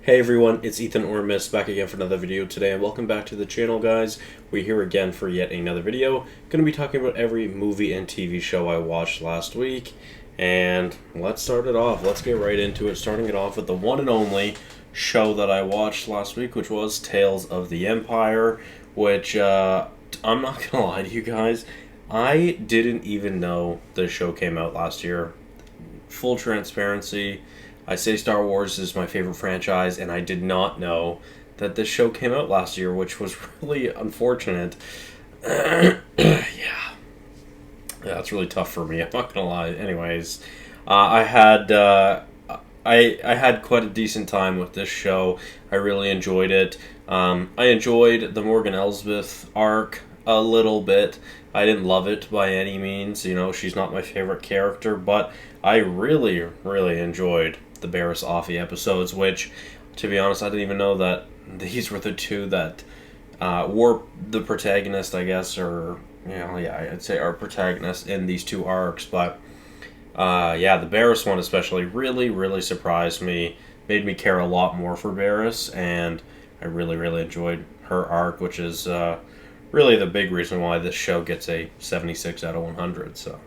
Hey everyone, it's Ethan or Miist back again for another video today, and welcome back to the channel, guys. We're here again for yet another video. Going to be talking about every movie and TV show I watched last week, and let's start it off. Let's get right into it, starting it off with the one and only show that I watched last week, which was Tales of the Empire, which, I'm not going to lie to you guys, I didn't even know this show came out last year. Full transparency, I say Star Wars is my favorite franchise, and I did not know that this show came out last year, which was really unfortunate. Yeah, it's really tough for me. I'm not gonna lie. Anyways, I had quite a decent time with this show. I really enjoyed it. I enjoyed the Morgan Elsbeth arc a little bit. I didn't love it by any means. You know, she's not my favorite character, but I really, really enjoyed the Barriss Offee episodes, which, to be honest, I didn't even know that these were the two that were the protagonist, I guess, or, I'd say our protagonist in these two arcs, but, the Barriss one especially really, really surprised me, made me care a lot more for Barriss, and I really, really enjoyed her arc, which is really the big reason why this show gets a 76 out of 100, so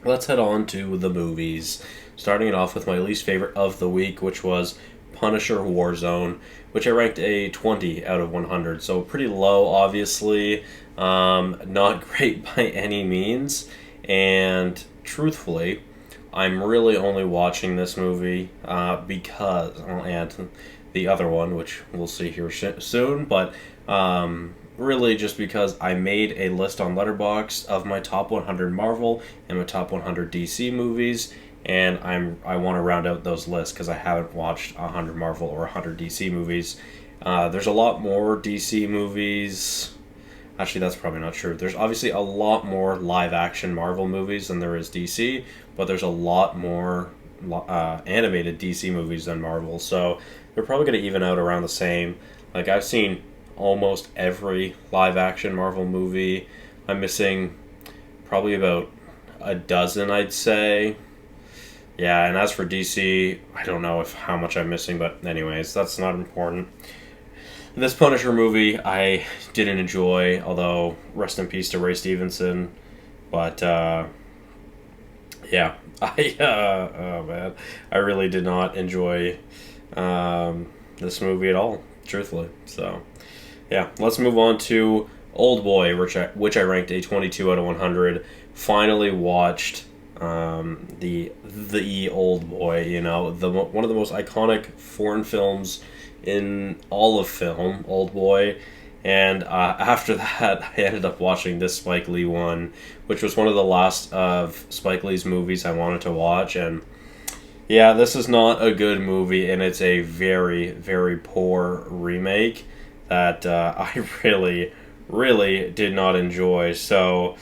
let's head on to the movies. Starting it off with my least favorite of the week, which was Punisher Warzone, which I ranked a 20 out of 100. So pretty low, obviously. Not great by any means. And truthfully, I'm really only watching this movie because, and the other one, which we'll see here soon, but really just because I made a list on Letterboxd of my top 100 Marvel and my top 100 DC movies, and I want to round out those lists because I haven't watched 100 Marvel or 100 DC movies. There's a lot more DC movies. Actually, that's probably not true. There's obviously a lot more live-action Marvel movies than there is DC, but there's a lot more animated DC movies than Marvel, so they're probably going to even out around the same. Like, I've seen almost every live-action Marvel movie. I'm missing probably about a dozen, I'd say. Yeah, and as for DC, I don't know how much I'm missing, but anyways, that's not important. This Punisher movie, I didn't enjoy, although rest in peace to Ray Stevenson. But oh man, I really did not enjoy this movie at all, truthfully. So yeah, let's move on to Old Boy, which I ranked a 22 out of 100. Finally watched the Old Boy, one of the most iconic foreign films in all of film, Old Boy. And after that, I ended up watching this Spike Lee one, which was one of the last of Spike Lee's movies I wanted to watch. And yeah, this is not a good movie, and it's a very, very poor remake that I really, really did not enjoy. So,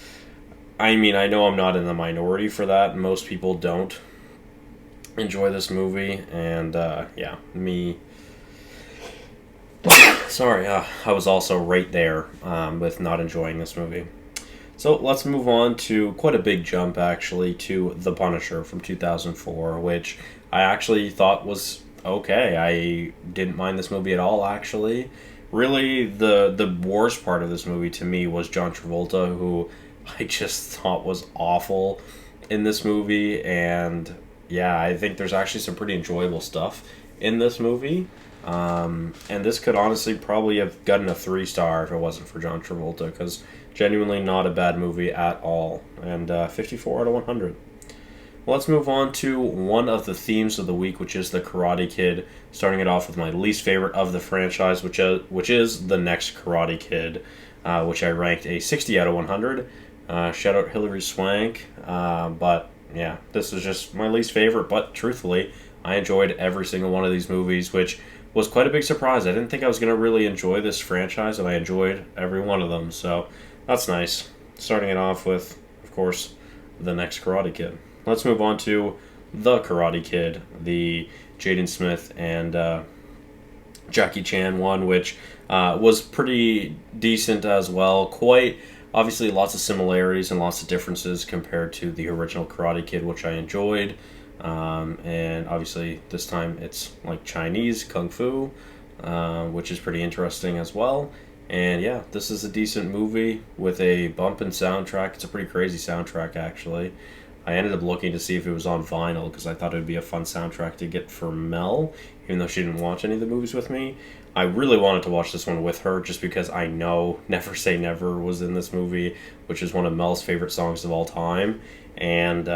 I mean, I know I'm not in the minority for that. Most people don't enjoy this movie, and me. Sorry, I was also right there with not enjoying this movie. So let's move on to quite a big jump, actually, to The Punisher from 2004, which I actually thought was okay. I didn't mind this movie at all, actually. Really, the worst part of this movie to me was John Travolta, who I just thought was awful in this movie, and yeah, I think there's actually some pretty enjoyable stuff in this movie, and this could honestly probably have gotten a 3-star if it wasn't for John Travolta, because genuinely not a bad movie at all, and 54 out of 100. Let's move on to one of the themes of the week, which is The Karate Kid, starting it off with my least favorite of the franchise, which is The Next Karate Kid, which I ranked a 60 out of 100. Shout out Hilary Swank, but yeah, this is just my least favorite, but truthfully, I enjoyed every single one of these movies, which was quite a big surprise. I didn't think I was going to really enjoy this franchise, and I enjoyed every one of them, so that's nice. Starting it off with, of course, The Next Karate Kid. Let's move on to The Karate Kid, the Jaden Smith and Jackie Chan one, which was pretty decent as well. Quite obviously lots of similarities and lots of differences compared to the original Karate Kid, which I enjoyed. And obviously this time it's like Chinese kung fu, which is pretty interesting as well. And yeah, this is a decent movie with a bumpin' soundtrack. It's a pretty crazy soundtrack, actually. I ended up looking to see if it was on vinyl because I thought it would be a fun soundtrack to get for Mel, even though she didn't watch any of the movies with me. I really wanted to watch this one with her just because I know Never Say Never was in this movie, which is one of Mel's favorite songs of all time. And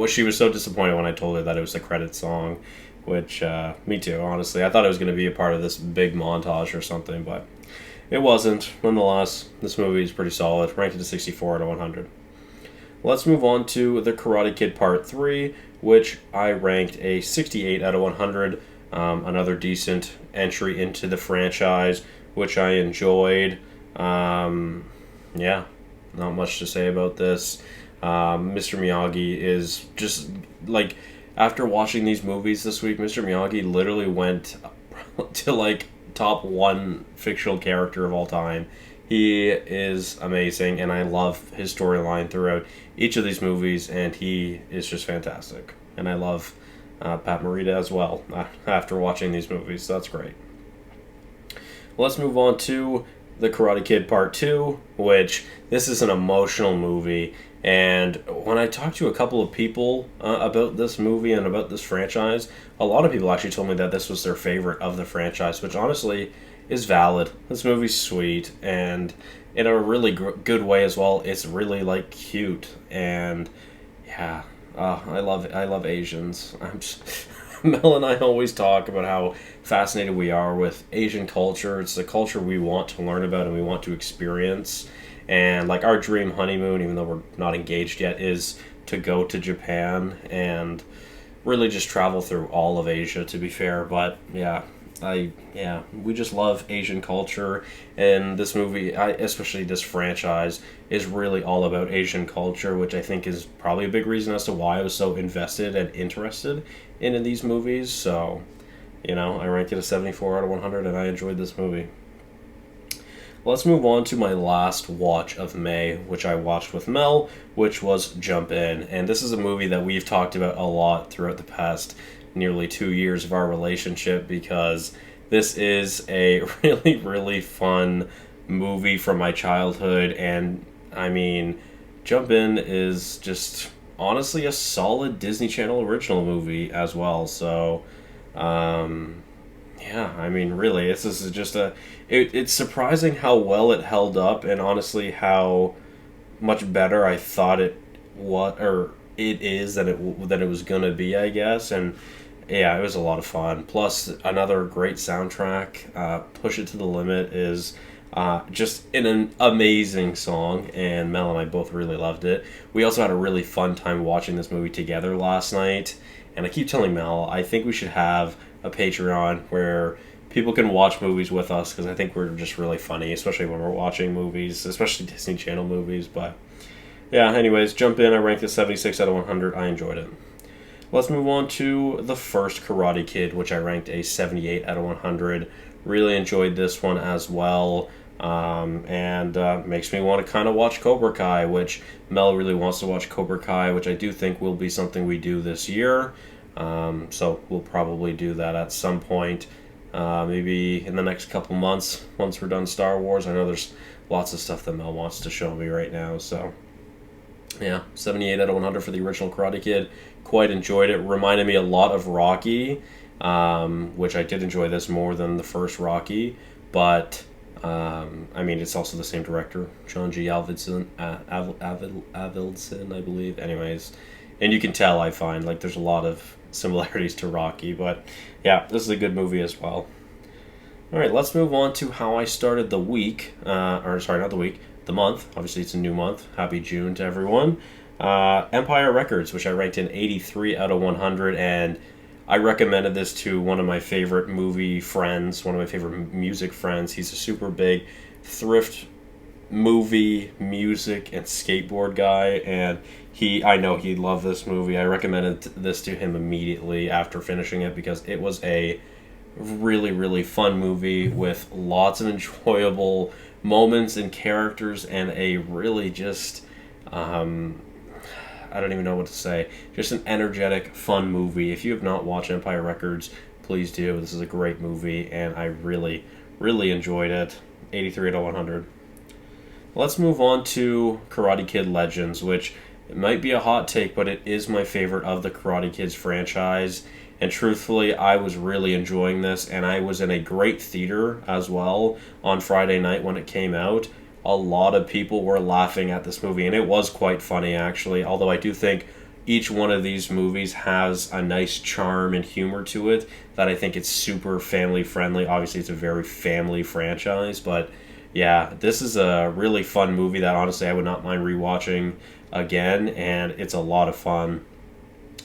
she was so disappointed when I told her that it was the credit song, which, me too, honestly. I thought it was going to be a part of this big montage or something, but it wasn't. Nonetheless, this movie is pretty solid, ranked at a 64 out of 100. Let's move on to The Karate Kid Part 3, which I ranked a 68 out of 100. Another decent entry into the franchise, which I enjoyed. Yeah, not much to say about this. Mr. Miyagi is just like, after watching these movies this week, Mr. Miyagi literally went to like top one fictional character of all time. He is amazing, and I love his storyline throughout each of these movies, and he is just fantastic. And I love Pat Morita as well after watching these movies, so that's great. Let's move on to The Karate Kid Part 2, which this is an emotional movie. And when I talked to a couple of people about this movie and about this franchise, a lot of people actually told me that this was their favorite of the franchise, which honestly is valid. This movie's sweet, and in a really good way as well. It's really like cute, and yeah, I love Asians. Mel and I always talk about how fascinated we are with Asian culture. It's the culture we want to learn about and we want to experience. And like our dream honeymoon, even though we're not engaged yet, is to go to Japan and really just travel through all of Asia, to be fair. But yeah, we just love Asian culture, and this movie, especially this franchise, is really all about Asian culture, which I think is probably a big reason as to why I was so invested and interested in these movies. So, I ranked it a 74 out of 100, and I enjoyed this movie. Let's move on to my last watch of May, which I watched with Mel, which was Jump In. And this is a movie that we've talked about a lot throughout the past nearly 2 years of our relationship, because this is a really, really fun movie from my childhood. And I mean, Jump In is just honestly a solid Disney Channel original movie as well. So, yeah, I mean, really, this is just it's surprising how well it held up, and honestly how much better I thought it is than it was gonna be, I guess. And yeah, it was a lot of fun. Plus, another great soundtrack. Push It to the Limit is just an amazing song, and Mel and I both really loved it. We also had a really fun time watching this movie together last night, and I keep telling Mel, I think we should have a Patreon where people can watch movies with us, because I think we're just really funny, especially when we're watching movies, especially Disney Channel movies. But yeah, anyways, Jump In, I ranked it 76 out of 100. I enjoyed it. Let's move on to the first Karate Kid, which I ranked a 78 out of 100. Really enjoyed this one as well. And makes me want to kind of watch Cobra Kai, which Mel really wants to watch Cobra Kai, which I do think will be something we do this year. So we'll probably do that at some point, maybe in the next couple months once we're done Star Wars. I know there's lots of stuff that Mel wants to show me right now, so yeah, 78 out of 100 for the original Karate Kid. Quite enjoyed it. Reminded me a lot of Rocky, which I did enjoy this more than the first Rocky, but I mean, it's also the same director, John G. Avildsen, I believe. Anyways, and you can tell, I find, like, there's a lot of similarities to Rocky, but yeah, this is a good movie as well. All right, let's move on to how I started the week, or sorry, not the week, the month. Obviously, it's a new month. Happy June to everyone. Empire Records, which I ranked in 83 out of 100, and I recommended this to one of my favorite movie friends, one of my favorite music friends. He's a super big thrift movie, music, and skateboard guy, and I know he'd love this movie. I recommended this to him immediately after finishing it because it was a really, really fun movie with lots of enjoyable moments and characters, and a really just I don't even know what to say. Just an energetic, fun movie. If you have not watched Empire Records, please do. This is a great movie, and I really, really enjoyed it. 83 out of 100. Let's move on to Karate Kid Legends, which it might be a hot take, but it is my favorite of the Karate Kids franchise. And truthfully, I was really enjoying this, and I was in a great theater as well on Friday night when it came out. A lot of people were laughing at this movie, and it was quite funny, actually. Although I do think each one of these movies has a nice charm and humor to it that I think it's super family friendly. Obviously, it's a very family franchise, but yeah, this is a really fun movie that honestly I would not mind rewatching again, and it's a lot of fun.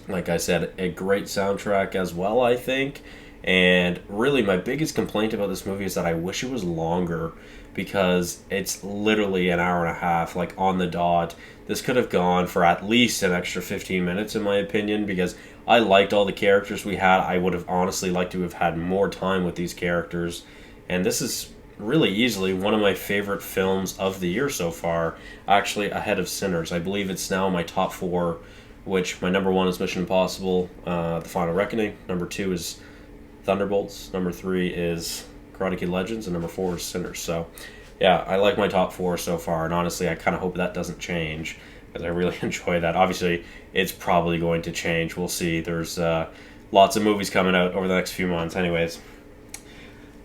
Like I said, a great soundtrack as well, I think. And really, my biggest complaint about this movie is that I wish it was longer because it's literally an hour and a half, like on the dot. This could have gone for at least an extra 15 minutes, in my opinion, because I liked all the characters we had. I would have honestly liked to have had more time with these characters. And this is really easily one of my favorite films of the year so far, actually ahead of Sinners. I believe it's now my top four, which my number one is Mission Impossible, The Final Reckoning. Number two is Thunderbolts. Number three is Karate Kid Legends. And number four is Sinners. So, yeah, I like my top four so far. And honestly, I kind of hope that doesn't change because I really enjoy that. Obviously, it's probably going to change. We'll see. There's lots of movies coming out over the next few months. Anyways,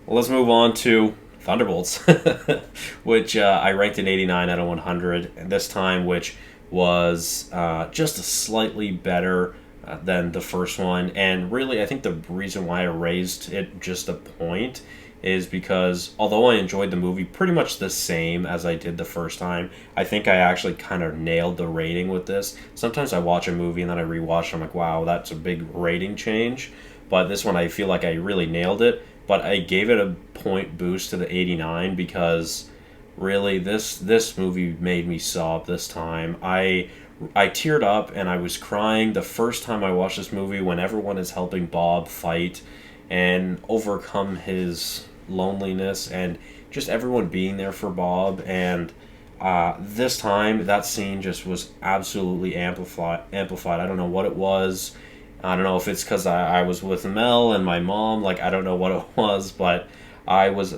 let's move on to Thunderbolts, which I ranked an 89 out of 100. And this time, which was just a slightly better than the first one. And really, I think the reason why I raised it just a point is because although I enjoyed the movie pretty much the same as I did the first time, I think I actually kind of nailed the rating with this. Sometimes I watch a movie and then I rewatch it, I'm like, wow, that's a big rating change. But this one, I feel like I really nailed it. But I gave it a point boost to the 89 because really, this movie made me sob this time. I teared up and I was crying the first time I watched this movie when everyone is helping Bob fight and overcome his loneliness and just everyone being there for Bob. And this time, that scene just was absolutely amplified. I don't know what it was. I don't know if it's because I was with Mel and my mom. Like, I don't know what it was, but I was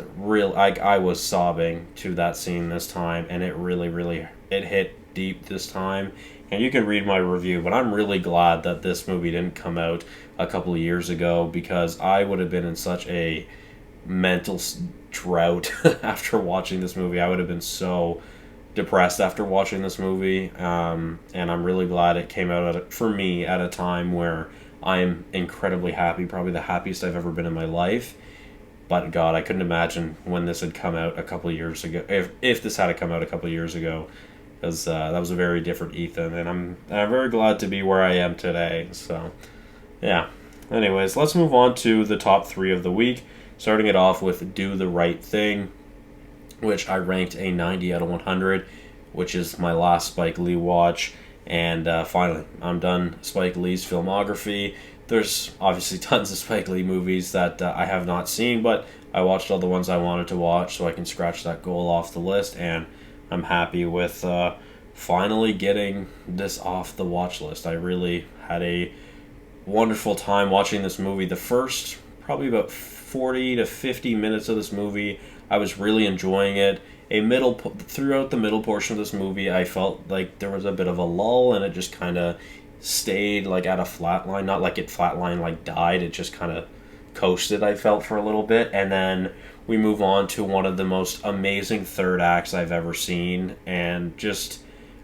sobbing to that scene this time, and it really it hit deep this time. And you can read my review, but I'm really glad that this movie didn't come out a couple of years ago because I would have been in such a mental drought after watching this movie. I would have been so depressed after watching this movie, and I'm really glad it came out for me at a time where I'm incredibly happy, probably the happiest I've ever been in my life. But God, I couldn't imagine when this had come out a couple of years ago, if this had come out a couple of years ago, because that was a very different Ethan, and I'm very glad to be where I am today. So, yeah. Anyways, let's move on to the top three of the week, starting it off with Do the Right Thing, which I ranked a 90 out of 100, which is my last Spike Lee watch. And finally, I'm done Spike Lee's filmography. There's obviously tons of Spike Lee movies that I have not seen, but I watched all the ones I wanted to watch, so I can scratch that goal off the list, and I'm happy with finally getting this off the watch list. I really had a wonderful time watching this movie. The first probably about 40 to 50 minutes of this movie, I was really enjoying it. Throughout the middle portion of this movie, I felt like there was a bit of a lull, and it just kind of stayed like at a flat line. Not like it flatline like died, it just kind of coasted, I felt, for a little bit. And then we move on to one of the most amazing third acts I've ever seen, and just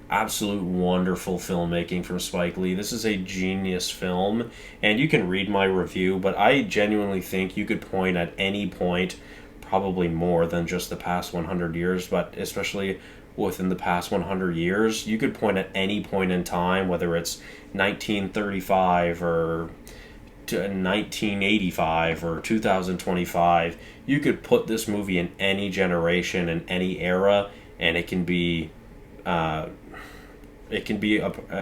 absolute wonderful filmmaking from Spike Lee. This is a genius film, and you can read my review, but I genuinely think you could point at any point, probably more than just the past 100 years, but especially within the past 100 years, you could point at any point in time, whether it's 1935 or 1985 or 2025, you could put this movie in any generation and any era, and it can be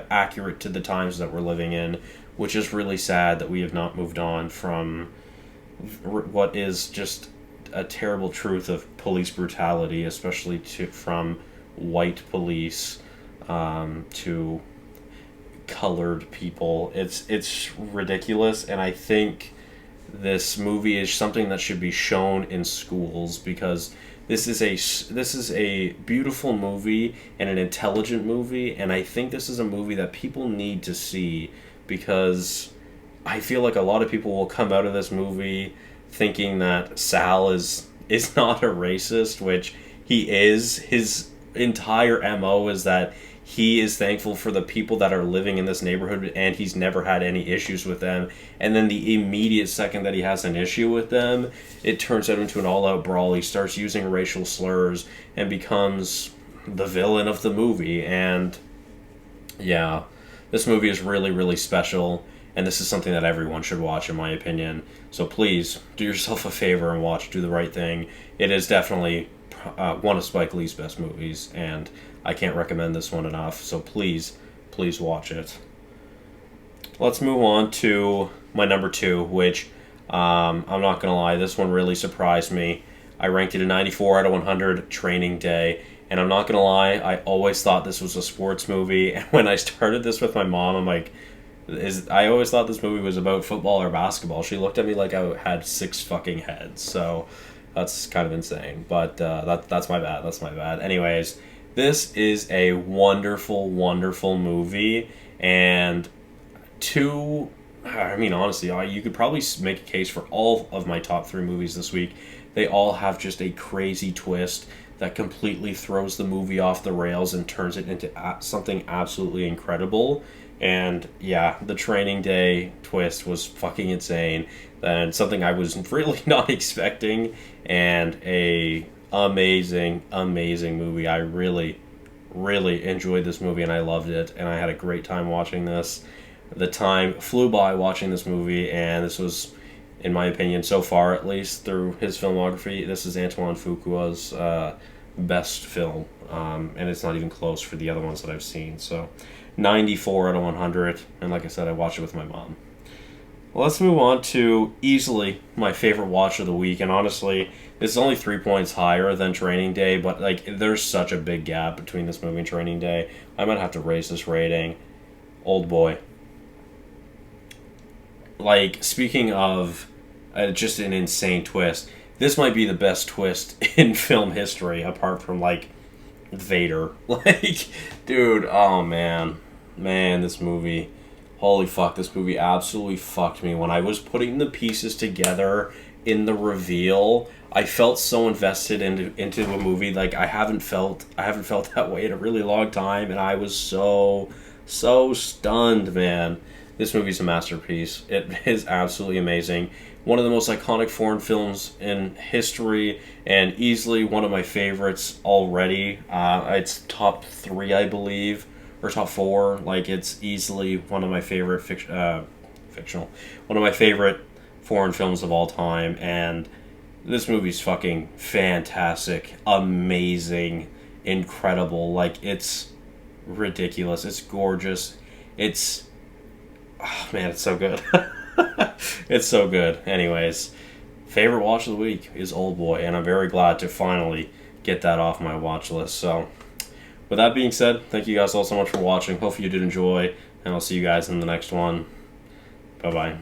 accurate to the times that we're living in, which is really sad that we have not moved on from what is just a terrible truth of police brutality, especially from white police, to colored people. It's ridiculous, and I think this movie is something that should be shown in schools because this is a beautiful movie and an intelligent movie, and I think this is a movie that people need to see because I feel like a lot of people will come out of this movie thinking that Sal is not a racist, which he is. His entire MO is that he is thankful for the people that are living in this neighborhood and he's never had any issues with them. And then the immediate second that he has an issue with them, it turns out into an all-out brawl. He starts using racial slurs and becomes the villain of the movie. And yeah, this movie is really, really special. And this is something that everyone should watch, in my opinion. So please, do yourself a favor and watch Do the Right Thing. It is definitely one of Spike Lee's best movies, and I can't recommend this one enough. So please, please watch it. Let's move on to my number 2, which I'm not going to lie, this one really surprised me. I ranked it a 94 out of 100, Training Day. And I'm not going to lie, I always thought this was a sports movie. And when I started this with my mom, I'm like, I always thought this movie was about football or basketball. She looked at me like I had 6 fucking heads. So that's kind of insane. But that's my bad. That's my bad. Anyways, this is a wonderful, wonderful movie. And honestly, you could probably make a case for all of my top 3 movies this week. They all have just a crazy twist that completely throws the movie off the rails and turns it into something absolutely incredible. And yeah, the Training Day twist was fucking insane, and something I was really not expecting, and a amazing, amazing movie. I really, really enjoyed this movie, and I loved it, and I had a great time watching this. The time flew by watching this movie, and this was, in my opinion, so far at least, through his filmography, this is Antoine Fuqua's best film, and it's not even close for the other ones that I've seen. So 94 out of 100, and like I said, I watched it with my mom. Well, let's move on to easily my favorite watch of the week, and honestly, this is only 3 points higher than Training Day, but like there's such a big gap between this movie and Training Day. I might have to raise this rating. Old Boy. Like, speaking of just an insane twist, this might be the best twist in film history, apart from like Vader. Like, dude, oh man, this movie, holy fuck, this movie absolutely fucked me. When I was putting the pieces together in the reveal, I felt so invested into a movie like I haven't felt that way in a really long time, and I was so stunned, man. This movie's a masterpiece. It is absolutely amazing. One of the most iconic foreign films in history, and easily one of my favorites already. It's top 3, I believe, or top 4. Like, it's easily one of my favorite fictional, one of my favorite foreign films of all time. And this movie's fucking fantastic, amazing, incredible. Like, it's ridiculous. It's gorgeous. It's, oh man, it's so good. It's so good. Anyways, favorite watch of the week is Old Boy, and I'm very glad to finally get that off my watch list. So, with that being said, thank you guys all so much for watching. Hopefully you did enjoy, and I'll see you guys in the next one. Bye-bye.